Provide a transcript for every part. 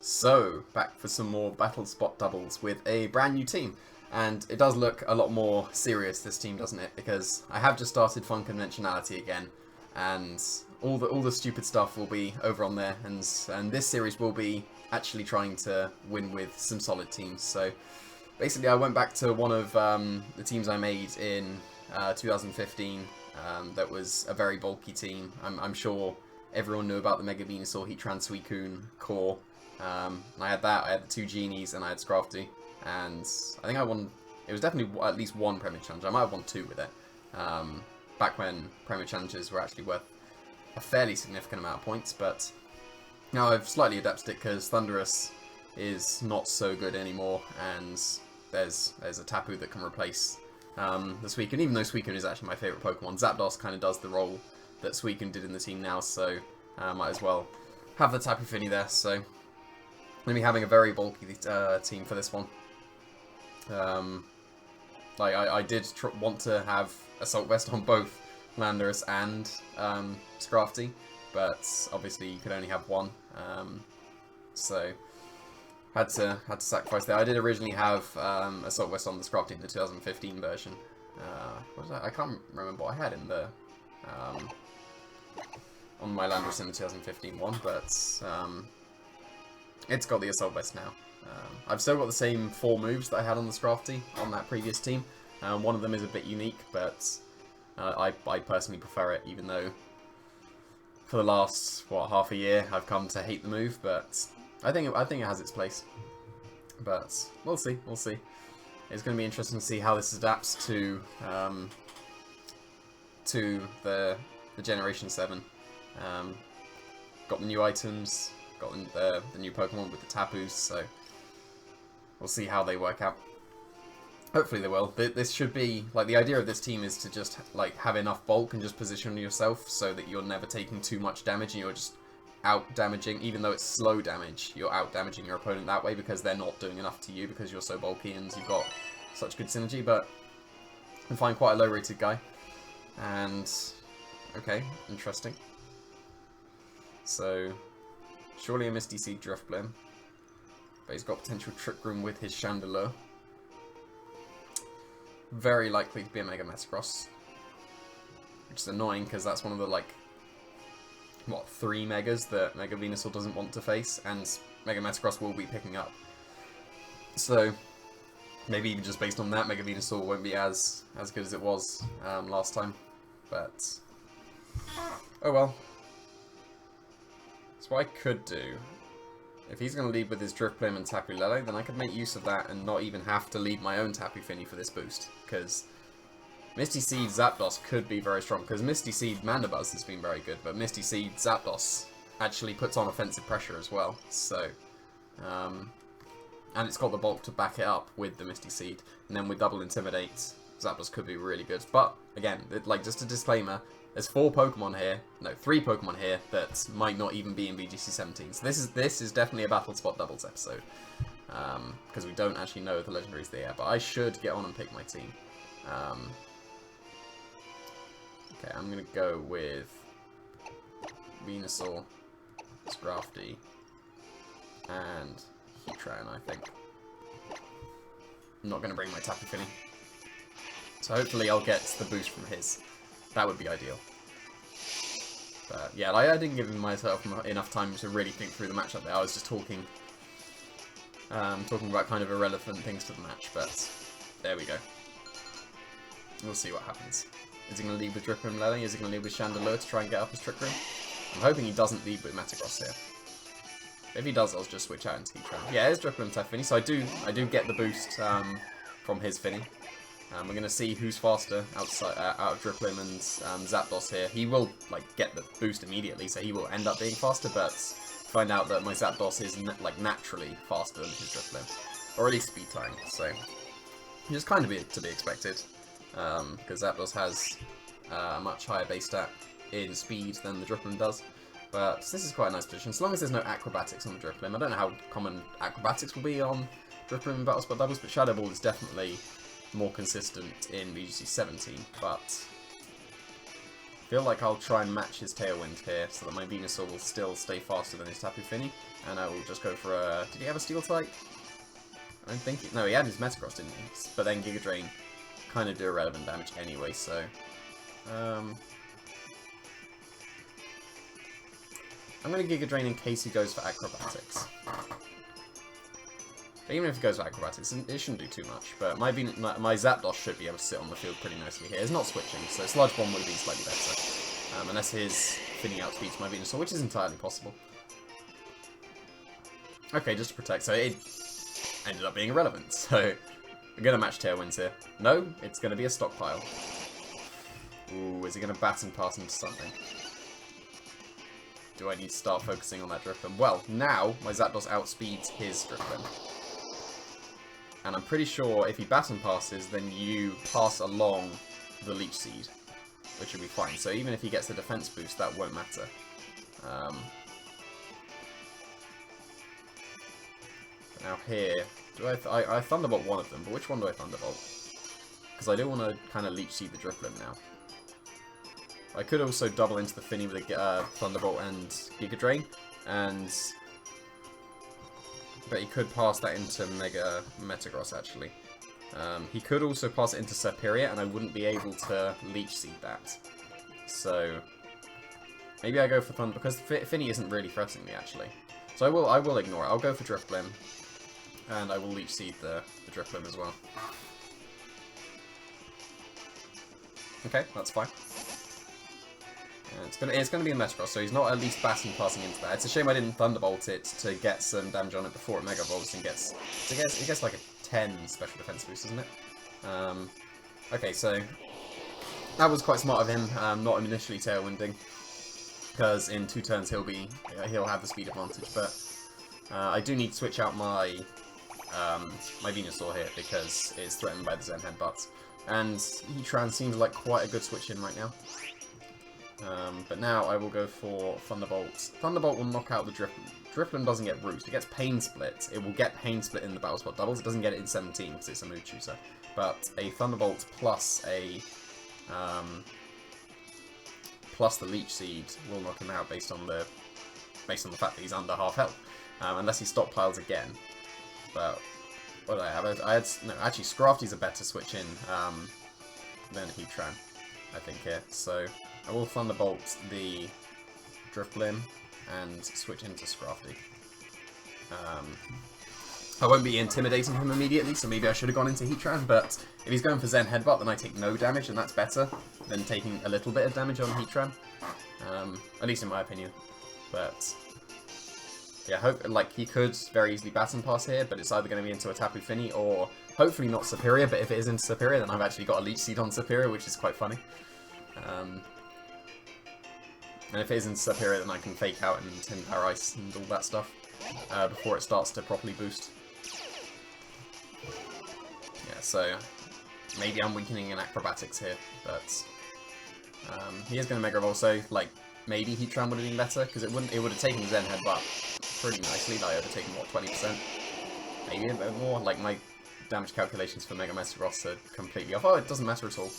So, back for some more Battle Spot doubles with a brand new team. And it does look a lot more serious, this team, doesn't it? Because I have just started Fun Conventionality again, and all the stupid stuff will be over on there, and this series will be actually trying to win with some solid teams. So, basically I went back to one of the teams I made in 2015 that was a very bulky team. I'm sure everyone knew about the Mega Venusaur, Heatran, Suicune core. I had that, I had the two Genies, and I had Scrafty. And I think I won, it was definitely at least one Premier Challenge. I might have won two with it. Back when Premier Challenges were actually worth a fairly significant amount of points. But now I've slightly adapted it because Thundurus is not so good anymore. And there's a Tapu that can replace the Suicune. Even though Suicune is actually my favourite Pokemon, Zapdos kind of does the role that Suicune did in the team now. So might as well have the Tapu Fini there. So I'm going to be having a very bulky team for this one. I did want to have Assault Vest on both Landorus and Scrafty, but obviously you could only have one, so had to sacrifice that. I did originally have Assault Vest on the Scrafty in the 2015 version. What was that? I can't remember what I had in the on my Landorus in the 2015 one, but it's got the Assault Vest now. I've still got the same 4 moves that I had on the Scrafty on that previous team. One of them is a bit unique, but I personally prefer it, even though for the last, half a year I've come to hate the move, but I think it has its place. But we'll see. It's going to be interesting to see how this adapts to the Generation 7. Got the new items, got the new Pokemon with the Tapus, so we'll see how they work out. Hopefully they will. This should be, like, the idea of this team is to just, like, have enough bulk and just position yourself so that you're never taking too much damage and you're just out-damaging. Even though it's slow damage, you're out-damaging your opponent that way because they're not doing enough to you because you're so bulky and you've got such good synergy. But I find quite a low-rated guy. And, okay, interesting. So, surely a Misty Seed Drifblim. But he's got potential Trick Room with his Chandelure. Very likely to be a Mega Metagross. Which is annoying because that's one of the, like, 3 Megas that Mega Venusaur doesn't want to face. And Mega Metagross will be picking up. So, maybe even just based on that, Mega Venusaur won't be as good as it was last time. But, oh well. So what I could do, if he's going to lead with his Drifblim and Tapu Lele, then I could make use of that and not even have to lead my own Tapu Fini for this boost. Because Misty Seed Zapdos could be very strong. Because Misty Seed Mandibuzz has been very good, but Misty Seed Zapdos actually puts on offensive pressure as well. So, and it's got the bulk to back it up with the Misty Seed. And then with Double Intimidate, Zapdos could be really good. But, again, like, just a disclaimer, there's 3 Pokemon here that might not even be in VGC 17. So this is definitely a Battle Spot doubles episode. Because we don't actually know the legendaries there yet. But I should get on and pick my team. Okay, I'm going to go with Venusaur, Scrafty, and Heatran, I think. I'm not going to bring my Tapu Fini. So hopefully I'll get the boost from his. That would be ideal. But yeah, like, I didn't give myself enough time to really think through the matchup there. I was just talking about kind of irrelevant things to the match, but there we go. We'll see what happens. Is he going to lead with Drifblim Lele? Is he going to lead with Chandelure to try and get up his Trick Room? I'm hoping he doesn't lead with Metagross here. If he does, I'll just switch out into Heatran. Yeah, there's Drifblim Tapu Fini, so I do get the boost from his Fini. We're going to see who's faster out of Drifblim and Zapdos here. He will, like, get the boost immediately, so he will end up being faster, but find out that my Zapdos is, naturally faster than his Drifblim. Or at least speed time, so which is kind of to be expected, because Zapdos has a much higher base stat in speed than the Drifblim does. But this is quite a nice position, as long as there's no Acrobatics on the Drifblim. I don't know how common Acrobatics will be on Drifblim and Battle Spot doubles, but Shadow Ball is definitely more consistent in VGC 17, but I feel like I'll try and match his Tailwind here, so that my Venusaur will still stay faster than his Tapu Fini, and I will just go for a... Did he have a Steel type? I don't think... No, he had his Metagross, didn't he? But then Giga Drain kind of do irrelevant damage anyway, so... I'm going to Giga Drain in case he goes for Acrobatics. But even if he goes for Acrobatics, it shouldn't do too much. But my Zapdos should be able to sit on the field pretty nicely here. It's not switching, so Sludge Bomb would have been slightly better. Unless his Fini outspeeds my Venusaur, which is entirely possible. Okay, just to protect. So it ended up being irrelevant. So we're going to match Tailwinds here. No, it's going to be a Stockpile. Ooh, is he going to Baton Pass into something? Do I need to start focusing on that Drifblim? Well, now my Zapdos outspeeds his Drifblim. And I'm pretty sure if he Baton Passes, then you pass along the Leech Seed, which will be fine. So even if he gets the defense boost, that won't matter. Now here, do I Thunderbolt one of them, but which one do I Thunderbolt? Because I do want to kind of Leech Seed the Drifblim now. I could also double into the Fini with a Thunderbolt and Giga Drain, but he could pass that into Mega Metagross, actually. He could also pass it into Serperior, and I wouldn't be able to Leech Seed that. So, maybe I go for Thunder, because Fini isn't really threatening me, actually. So I will ignore it. I'll go for Drifblim, and I will Leech Seed the Drifblim as well. Okay, that's fine. It's gonna be a Metagross, so he's not at least Baton passing into that. It's a shame I didn't Thunderbolt it to get some damage on it before it Mega Evolves and gets... It gets like a 10 special defense boost, isn't it? Okay, so that was quite smart of him, not initially Tailwinding, because in 2 turns he'll have the speed advantage. But I do need to switch out my my Venusaur here because it's threatened by the Zen Headbutt, and Heatran seems like quite a good switch in right now. But now I will go for Thunderbolt. Thunderbolt will knock out the Drifblim. Drifblim doesn't get Roost. It gets Pain Split. It will get Pain Split in the Battle Spot doubles. It doesn't get it in 17 because it's a mood chooser. But a Thunderbolt plus a plus the Leech Seed will knock him out based on the fact that he's under half health, unless he stockpiles again. But what did I have? No, actually, Scrafty's a better switch in than Heatran, I think here. So I will Thunderbolt the Drifblim and switch into Scrafty. I won't be intimidating him immediately, so maybe I should have gone into Heatran, but if he's going for Zen Headbutt, then I take no damage, and that's better than taking a little bit of damage on Heatran. At least in my opinion. But yeah, he could very easily Baton Pass here, but it's either going to be into a Tapu Fini or hopefully not Serperior, but if it is into Serperior, then I've actually got a Leech Seed on Serperior, which is quite funny. And if it is into Serperior, then I can fake out and 10 Power Ice and all that stuff before it starts to properly boost. Yeah, so maybe I'm weakening in Acrobatics here, but he is going to Mega Evolve, so like maybe Heatran would have been better because it would have taken Zen Headbutt pretty nicely. Like, I would have taken what, 20%, maybe a bit more. Like my damage calculations for Mega Metagross are completely off. Oh, it doesn't matter at all.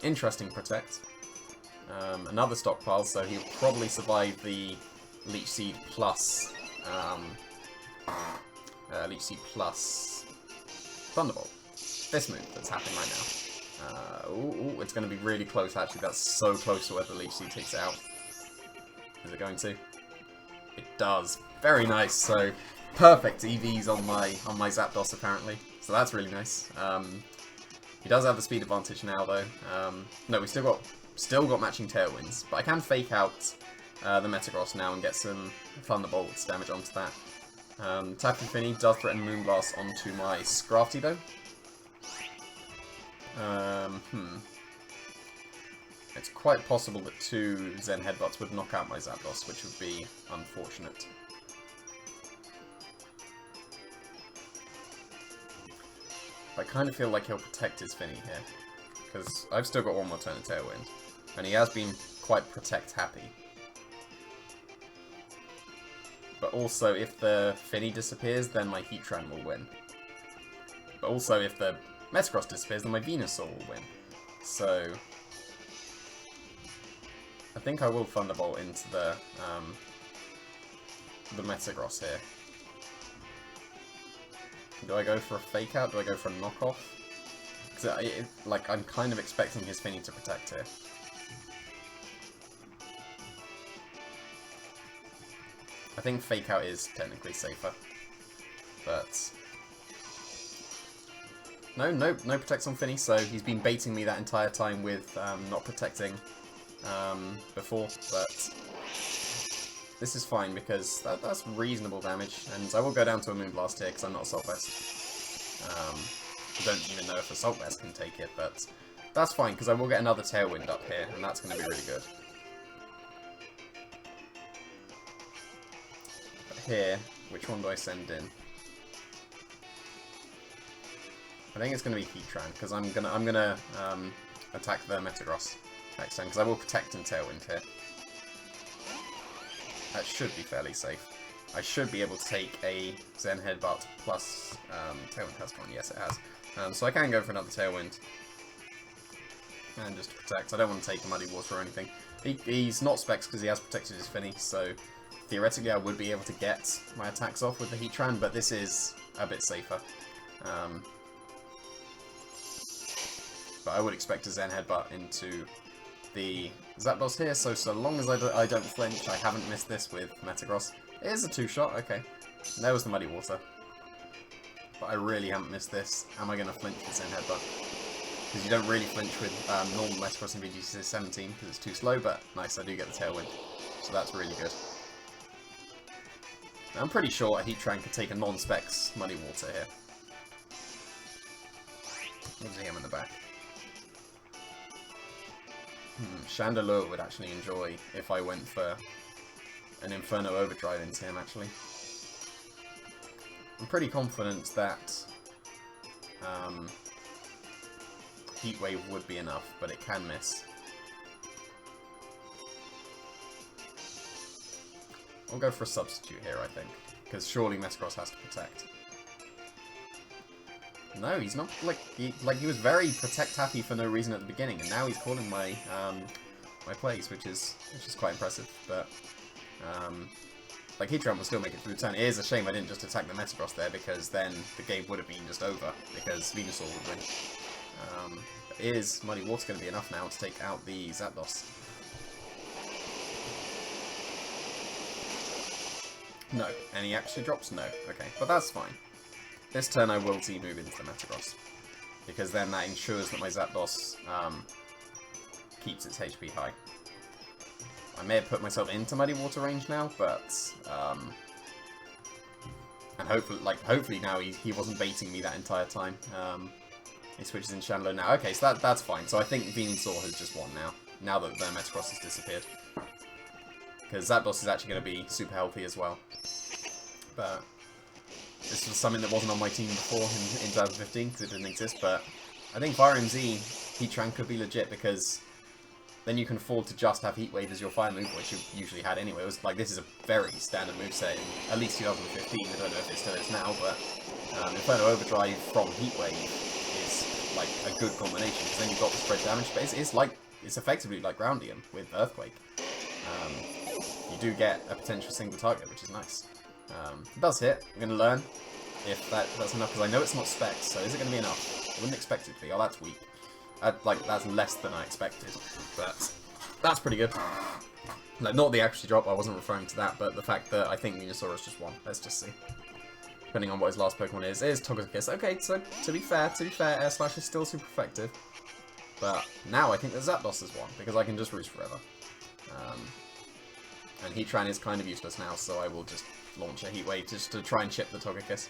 Interesting Protect. Another stockpile, so he'll probably survive the Leech Seed plus Thunderbolt. This move that's happening right now. Ooh, it's going to be really close actually. That's so close to where the Leech Seed takes it out. Is it going to? It does. Very nice. So perfect EVs on my Zapdos apparently. So that's really nice. He does have the speed advantage now though. No, we still got matching Tailwinds, but I can fake out the Metagross now and get some Thunderbolts damage onto that. Tapu Fini does threaten Moonblast onto my Scrafty though. It's quite possible that 2 Zen Headbutts would knock out my Zapdos, which would be unfortunate. I kind of feel like he'll protect his Fini here, because I've still got one more turn of Tailwind, and he has been quite protect happy. But also, if the Fini disappears, then my Heatran will win. But also, if the Metagross disappears, then my Venusaur will win. So I think I will Thunderbolt into the Metagross here. Do I go for a Fake Out? Do I go for a Knockoff? Because like, I'm kind of expecting his Finny to protect here. I think Fake Out is technically safer. But no protects on Finny, so he's been baiting me that entire time with not protecting before, but this is fine because that's reasonable damage, and I will go down to a Moonblast here because I'm not Assault Vest. I don't even know if Assault Vest can take it, but that's fine because I will get another Tailwind up here, and that's going to be really good. But here, which one do I send in? I think it's going to be Heatran because I'm gonna attack the Metagross next turn because I will protect and Tailwind here. That should be fairly safe. I should be able to take a Zen Headbutt plus Tailwind has gone. Yes, it has. So I can go for another Tailwind and just protect. I don't want to take a Muddy Water or anything. He's not Specs because he has protected his Finny, so theoretically I would be able to get my attacks off with the Heatran, but this is a bit safer. But I would expect a Zen Headbutt into the Zapdos here, so long as I don't flinch, I haven't missed this with Metagross. It is a 2-shot, okay. And there was the Muddy Water. But I really haven't missed this. Am I going to flinch with Zen Headbutt? Because you don't really flinch with normal Metagross in VGC 17 because it's too slow, but nice, I do get the Tailwind. So that's really good. Now, I'm pretty sure a Heatran could take a non-Specs Muddy Water here. Gives him in the back. Chandelure would actually enjoy if I went for an Inferno Overdrive into him, actually. I'm pretty confident that Heat Wave would be enough, but it can miss. I'll go for a substitute here, I think, because surely Metagross has to protect. No, he's not, he was very protect happy for no reason at the beginning, and now he's calling my my plays, which is quite impressive. But like Heatran will still make it through the turn. It is a shame I didn't just attack the Metagross there, because then the game would have been just over because VENUSAUR would win. But is Muddy Water going to be enough now to take out the Zapdos? No, and he actually drops no. Okay, but that's fine. This turn I will Z-move into the Metagross, because then that ensures that my Zapdos keeps its HP high. I may have put myself into Muddy Water range now, but and hopefully now he wasn't baiting me that entire time. He switches in Chandelure now. Okay, so that's fine. So I think VENUSAUR has just won now that the Metagross has disappeared, because Zapdos is actually going to be super healthy as well. But this was something that wasn't on my team before in 2015 because it didn't exist, but I think Fire MZ Heatran could be legit because then you can afford to just have Heat Wave as your fire move, which you usually had anyway. It was like, this is a very standard moveset in at least 2015. I don't know if it still is now, but Inferno Overdrive from Heat Wave is like a good combination because then you've got the spread damage, but it's effectively like Groundium with Earthquake. You do get a potential single target, which is nice. It does hit. I'm going to learn if that's enough, because I know it's not Specs, so is it going to be enough? I wouldn't expect it to be. Oh, that's weak. That's less than I expected, but that's pretty good. Like, not the accuracy drop, I wasn't referring to that, but the fact that I think VENUSAUR has just won. Let's just see. Depending on what his last Pokemon is. It is Togekiss. Okay, so to be fair, Air Slash is still super effective. But now I think that Zapdos has won, because I can just Roost forever. And Heatran is kind of useless now, so I will just launch a Heat Wave just to try and chip the Togekiss.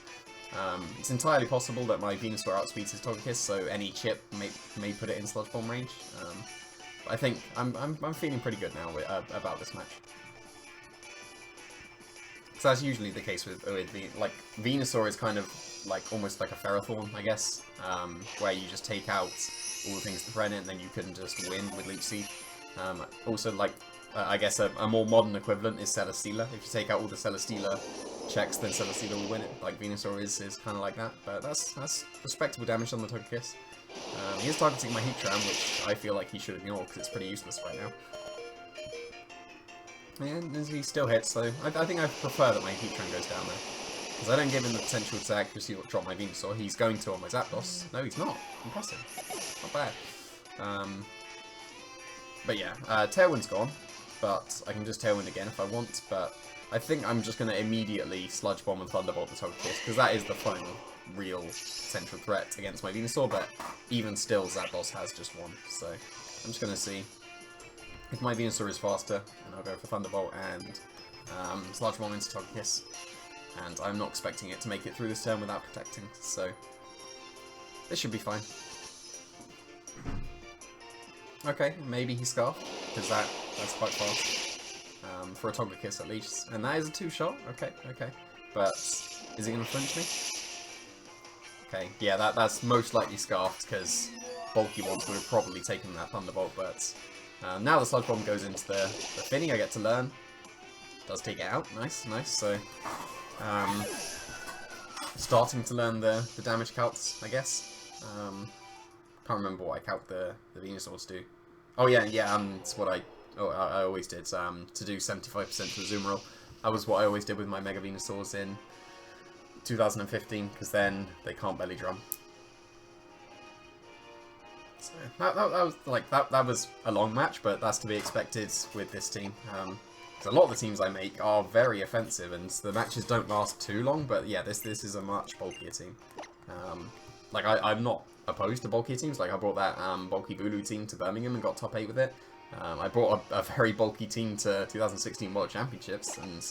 It's entirely possible that my VENUSAUR outspeeds his Togekiss, so any chip may put it in Sludge Bomb range. But I think I'm feeling pretty good now about this match. So that's usually the case with VENUSAUR is kind of like almost like a Ferrothorn, I guess, where you just take out all the things to threaten it, and then you can just win with Leech Seed. Also, like, I guess a more modern equivalent is Celesteela. If you take out all the Celesteela checks, then Celesteela will win it. Like VENUSAUR is kind of like that. But that's respectable damage on the Togekiss. He is targeting my Heatran, which I feel like he should ignore because it's pretty useless right now. And he still hits, so I think I prefer that my Heatran goes down there. Because I don't give him the potential to accuracy or drop my Venusaur. He's going to on my Zapdos. No, he's not. Impressive. Not bad. But yeah, Tailwind's gone. But I can just Tailwind again if I want. But I think I'm just going to immediately Sludge Bomb and Thunderbolt the Togekiss. Because that is the final real potential threat against my Venusaur. But even still, Zapdos has just one. So I'm just going to see if my Venusaur is faster. And I'll go for Thunderbolt and Sludge Bomb into Togekiss. And I'm not expecting it to make it through this turn without protecting, so this should be fine. Okay, maybe he Scarfed, because that's quite fast. For a Togekiss at least. And that is a 2-shot, okay. But is he going to flinch me? Okay, yeah, that's most likely Scarfed, because bulky ones would have probably taken that Thunderbolt, but now the Sludge Bomb goes into the Finny, I get to learn. Does take it out, nice, so... starting to learn the damage calcs, I guess. Can't remember what I calc the Venusaurs do. Oh yeah, it's what I always did, to do 75% for the Zoomerol. That was what I always did with my Mega Venusaurs in 2015, because then they can't belly drum. So that was a long match, but that's to be expected with this team. A lot of the teams I make are very offensive, and the matches don't last too long, but yeah, this is a much bulkier team. I'm not opposed to bulkier teams. Like, I brought that bulky Bulu team to Birmingham and got top 8 with it. I brought a very bulky team to 2016 World Championships, and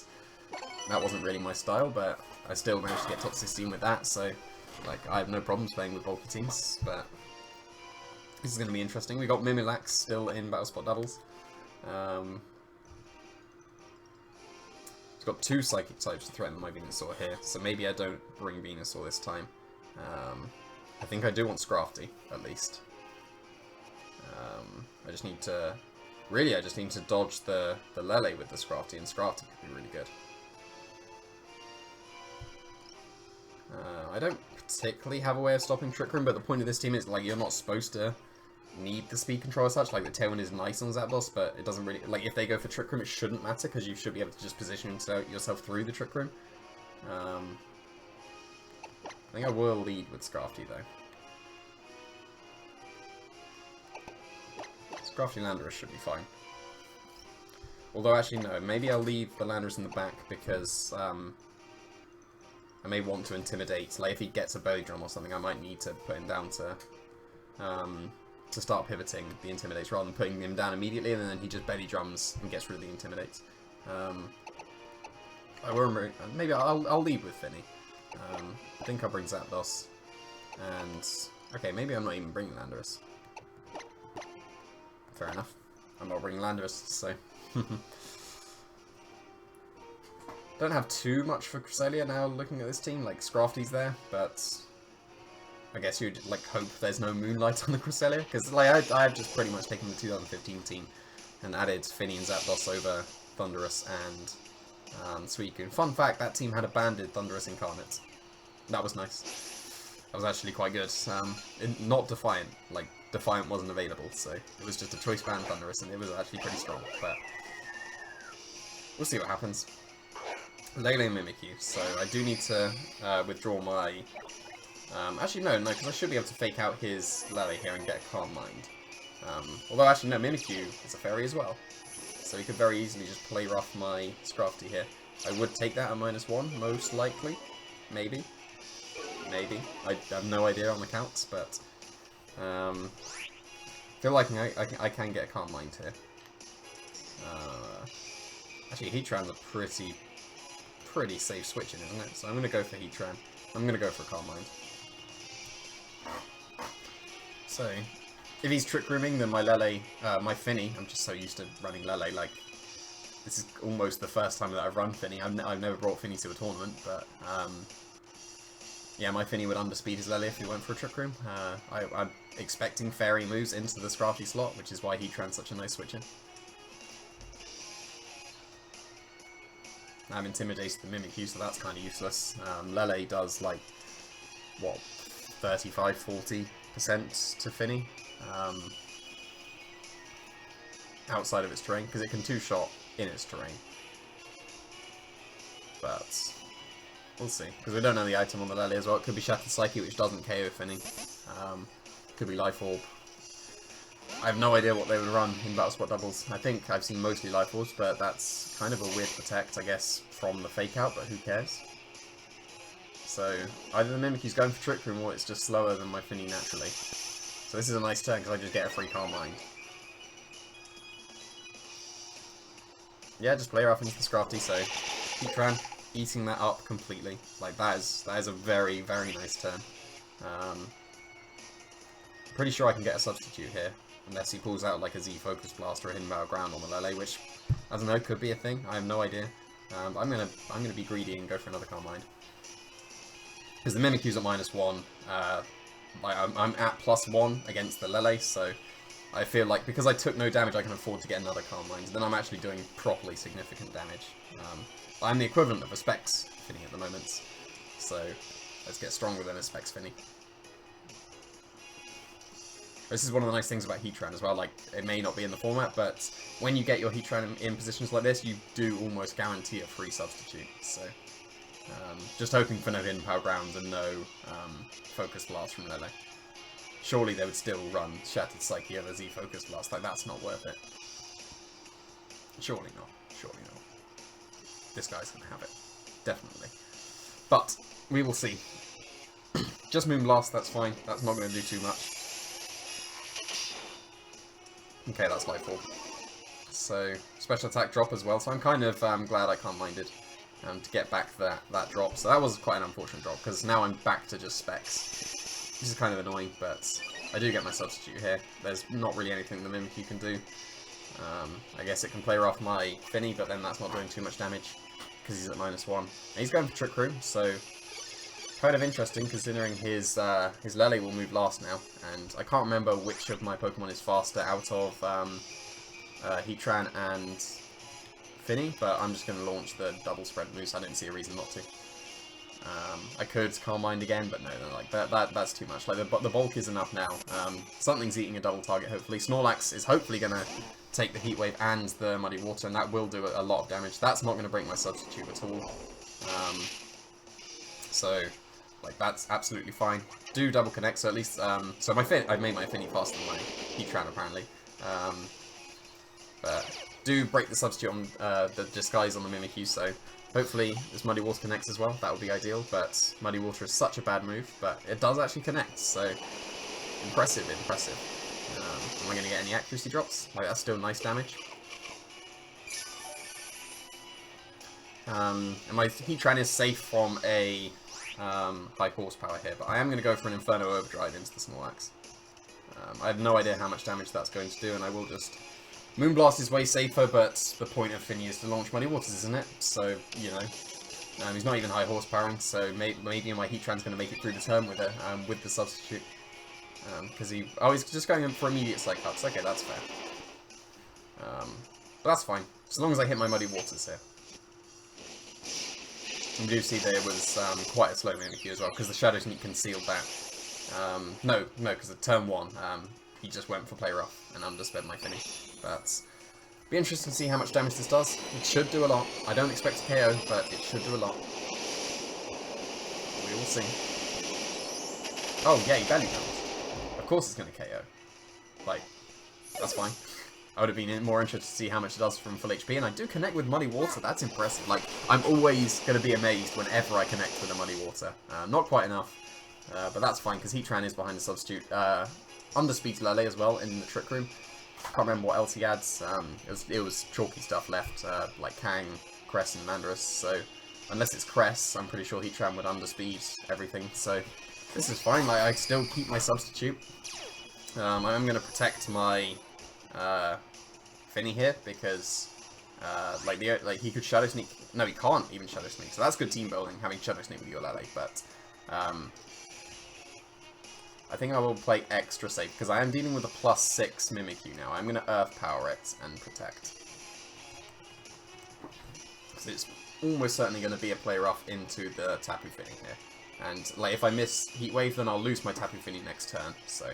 that wasn't really my style, but I still managed to get top 16 with that, so like, I have no problems playing with bulky teams, but this is going to be interesting. We got Mimilax still in Battle Spot doubles. Got 2 Psychic types to threaten my Venusaur here, so maybe I don't bring Venusaur this time. I think I do want Scrafty, at least. I just need to... Really, I just need to dodge the Lele with the Scrafty, and Scrafty could be really good. I don't particularly have a way of stopping Trick Room, but the point of this team is, like, you're not supposed to need the speed control as such. Like, the Tailwind is nice on Zapdos, but it doesn't really... Like, if they go for Trick Room, it shouldn't matter, because you should be able to just position yourself through the Trick Room. I think I will lead with Scrafty, though. Scrafty Landorus should be fine. Although, actually, no. Maybe I'll leave the Landorus in the back, because I may want to intimidate. Like, if he gets a belly drum or something, I might need to put him down to start pivoting the Intimidates rather than putting him down immediately, and then he just belly drums and gets rid of the Intimidates. I will remember, maybe I'll lead with Finny. I think I'll bring Zapdos, and okay, maybe I'm not even bringing Landorus. Fair enough. I'm not bringing Landorus, so don't have too much for Cresselia now. Looking at this team, like Scrafty's there, but I guess you'd like hope there's no Moonlight on the Cresselia, because like I've just pretty much taken the 2015 team and added Finny and Zapdos over Thundurus and Suicune. Fun fact: that team had a banded Thundurus Incarnate. That was nice. That was actually quite good. Not Defiant. Like Defiant wasn't available, so it was just a choice band Thundurus, and it was actually pretty strong. But we'll see what happens. Lele and Mimikyu. So I do need to withdraw my. Actually, no, because I should be able to fake out his Lele here and get a Calm Mind. Although, actually, no, Mimikyu is a fairy as well. So he could very easily just play rough my Scrafty here. I would take that at -1, most likely. Maybe. Maybe. I have no idea on the counts, but... I feel like I can get a Calm Mind here. Actually, Heatran's a pretty safe switching, isn't it? So I'm going to go for Heatran. I'm going to go for a Calm Mind. So, if he's Trick Rooming, then my Lele, my Finny, I'm just so used to running Lele, like, this is almost the first time that I've run Finny. I've never brought Finny to a tournament, but, yeah, my Finny would underspeed his Lele if he went for a Trick Room. I'm expecting Fairy moves into the Scrafty slot, which is why Heatran's such a nice switch-in. I'm intimidated the Mimikyu, so that's kind of useless. Lele does, like, what, 35-40% to Finny, outside of its terrain, because it can 2-shot in its terrain. But we'll see, because we don't know the item on the Lele as well. It could be Shattered Psyche, which doesn't KO Finny. Could be Life Orb. I have no idea what they would run in Battle Spot doubles. I think I've seen mostly Life Orbs, but that's kind of a weird protect, I guess, from the Fake Out, but who cares? So, either the Mimikyu's going for Trick Room, or it's just slower than my Finny naturally. So this is a nice turn, because I just get a free Calm Mind. Yeah, just play her off into the Scrafty, so Heatran eating that up completely. Like, that is a very, very nice turn. Pretty sure I can get a substitute here, unless he pulls out like a Z Focus Blast or a Hidden Battleground on the Lele, which, I don't know, could be a thing. I have no idea. I'm gonna be greedy and go for another Calm Mind. Because the Mimikyu's at -1, I'm at +1 against the Lele, so I feel like because I took no damage, I can afford to get another Calm Mind. Then I'm actually doing properly significant damage. I'm the equivalent of a Specs Finny at the moment, so let's get stronger than a Specs Finny. This is one of the nice things about Heatran as well, like, it may not be in the format, but when you get your Heatran in positions like this, you do almost guarantee a free substitute, so just hoping for no Hidden Power Grounds and no Focus Blast from Lele. Surely they would still run Shattered Psyche over Z Focus Blast, like, that's not worth it. Surely not, surely not. This guy's gonna have it, definitely. But, we will see. Just Moonblast, that's fine, that's not gonna do too much. Okay, that's Life Orb. So, special attack drop as well, so I'm kind of glad I Calm Minded to get back that drop. So that was quite an unfortunate drop, because now I'm back to just Specs. This is kind of annoying, but I do get my substitute here. There's not really anything the Mimikyu can do. I guess it can play off my Finny, but then that's not doing too much damage, because he's at -1. And he's going for Trick Room, so kind of interesting, considering his Lele will move last now, and I can't remember which of my Pokemon is faster out of Heatran and Finny, but I'm just going to launch the double spread moves. I don't see a reason not to. I could Calm Mind again, but no, like that's too much. Like the bulk is enough now. Something's eating a double target. Hopefully, Snorlax is hopefully going to take the Heat Wave and the Muddy Water, and that will do a lot of damage. That's not going to break my substitute at all. So, like, that's absolutely fine. Do double connect, so at least so I've made my Finny faster than my Heatran apparently. But do break the substitute on the disguise on the Mimikyu, so hopefully this Muddy Water connects as well. That would be ideal, but Muddy Water is such a bad move, but it does actually connect, so impressive, impressive. Am I going to get any accuracy drops? Like, that's still nice damage. And my Heatran is safe from a high horsepower here, but I am going to go for an Inferno Overdrive into the Snorlax. I have no idea how much damage that's going to do, and I will just... Moonblast is way safer, but the point of Finny is to launch Muddy Waters, isn't it? So, you know, he's not even high horsepowering, so maybe my Heatran's going to make it through the turn with the substitute. Because he's just going in for immediate Psych Ups. Okay, that's fair. But that's fine, as long as I hit my Muddy Waters here. And we do see that it was quite a slow Mimikyu as well, because the Shadow Sneak concealed that. No, because at turn 1, he just went for Play Rough and undersped my Finny. But be interesting to see how much damage this does. It should do a lot. I don't expect a KO, but it should do a lot. We will see. Oh, yeah, he belly builds. Of course it's going to KO. Like, that's fine. I would have been more interested to see how much it does from full HP, and I do connect with Muddy Water. That's impressive. Like, I'm always going to be amazed whenever I connect with a Muddy Water. Not quite enough, but that's fine, because Heatran is behind the substitute. Underspeed Lele as well in the Trick Room. Can't remember what else he adds. It was chalky stuff left, like Kang, Cress, and Mandorus. So, unless it's Cress, I'm pretty sure Heatran would underspeed everything. So, this is fine. Like, I still keep my substitute. I'm going to protect my Finny here, because he could Shadow Sneak. No, he can't even Shadow Sneak. So that's good team building, having Shadow Sneak with your Lele. But I think I will play extra safe, because I am dealing with a +6 Mimikyu now. I'm going to Earth Power it and protect. So it's almost certainly going to be a Play Rough into the Tapu Fini here. And like, if I miss Heat Wave, then I'll lose my Tapu Fini next turn. So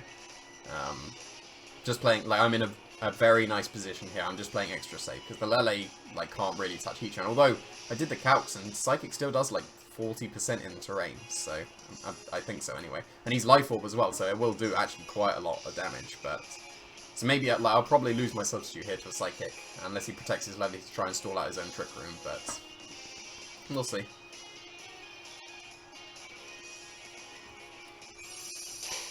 just playing, like, I'm in a a very nice position here. I'm just playing extra safe because the Lele like can't really touch Heatran. Although I did the calcs and Psychic still does like 40% in the terrain, so I think so anyway. And he's Life Orb as well, so it will do actually quite a lot of damage. But so maybe I'll probably lose my substitute here to a Psychic unless he protects his Lele to try and stall out his own Trick Room. But we'll see.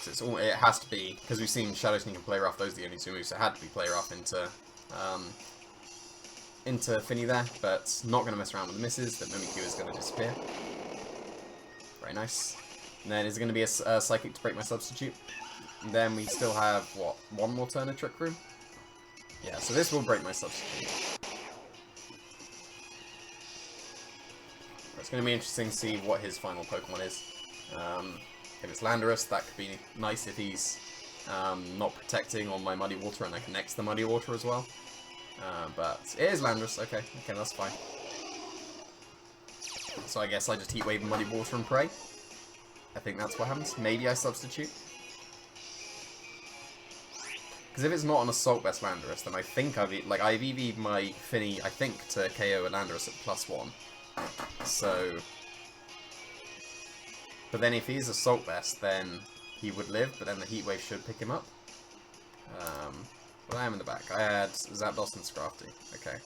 It has to be, because we've seen Shadow Sneak and Play Rough, those are the only two moves, so it had to be Play Rough into Finny there, but not going to mess around with the misses. That Mimikyu is going to disappear. Very nice. And then is it going to be a Psychic to break my substitute? And then we still have, what, one more turn of Trick Room? Yeah, so this will break my substitute. It's going to be interesting to see what his final Pokemon is. If it's Landorus, that could be nice if he's not protecting on my Muddy Water and I can next the Muddy Water as well. But it is Landorus. Okay, that's fine. So I guess I just Heat Wave Muddy Water and pray. I think that's what happens. Maybe I substitute. Because if it's not an Assault Vest Landorus, then I think I've EV'd my Finny, I think, to KO a Landorus at +1. So... But then if he is Assault Vest, then he would live, but then the Heat Wave should pick him up. Well, I am in the back. I had Zapdos and Scrafty. Okay.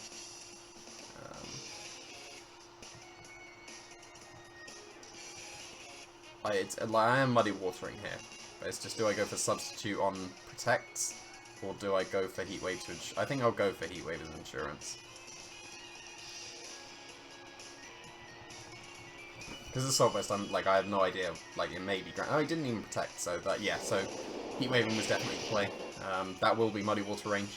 I am Muddy Watering here. But it's just, do I go for Substitute on Protect? Or do I go for Heat Wave to ensure? I think I'll go for Heat Wave as insurance. Because Assault Vest, I have no idea, it may be grand. Oh, he didn't even protect, so yeah, so Heat Waving was definitely the play. That will be Muddy Water range.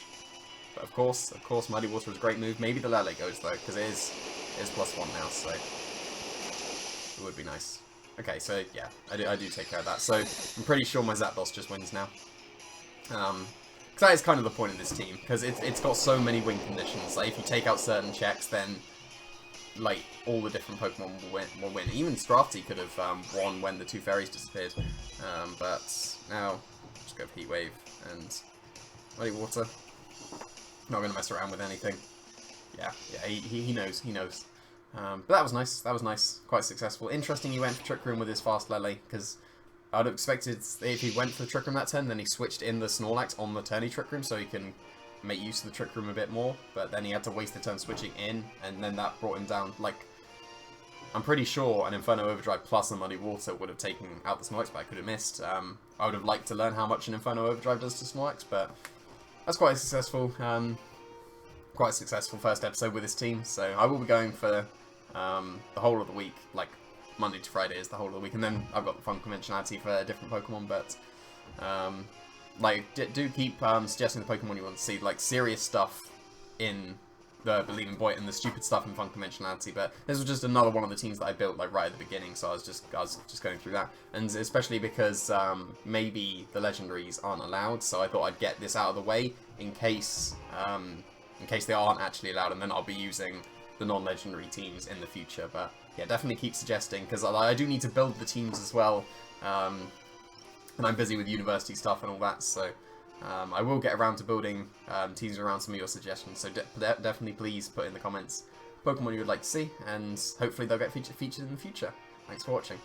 But of course, Muddy Water is a great move. Maybe the Lele goes, though, because it is +1 now, so it would be nice. Okay, so yeah, I do take care of that. So I'm pretty sure my Zapdos just wins now. Because that is kind of the point of this team, because it's got so many win conditions. Like, if you take out certain checks, then all the different Pokemon will win. Even Scrafty could have won when the two fairies disappeared. But now, just go for Heat Wave and Muddy Water. Not going to mess around with anything. Yeah, he knows. But that was nice. Quite successful. Interesting he went for Trick Room with his fast Lele, because I would have expected if he went for the Trick Room that turn, then he switched in the Snorlax on the turny Trick Room so he can make use of the Trick Room a bit more, but then he had to waste the turn switching in, and then that brought him down. I'm pretty sure an Inferno Overdrive plus a Muddy Water would have taken out the Snorlax, but I could have missed. I would have liked to learn how much an Inferno Overdrive does to Snorlax, but that's quite successful. Quite a successful first episode with this team, so I will be going for the whole of the week, Monday to Friday is the whole of the week, and then I've got the fun conventionality for different Pokemon, but do keep suggesting the Pokemon you want to see, serious stuff in the Believe in Boyt and the stupid stuff in fun conventionality. But this was just another one of the teams that I built right at the beginning, so I was just going through that, and especially because maybe the legendaries aren't allowed, so I thought I'd get this out of the way in case they aren't actually allowed, and then I'll be using the non-legendary teams in the future. But yeah, definitely keep suggesting, because I do need to build the teams as well. And I'm busy with university stuff and all that, so I will get around to building teams around some of your suggestions, so definitely please put in the comments Pokemon you would like to see, and hopefully they'll get featured in the future. Thanks for watching.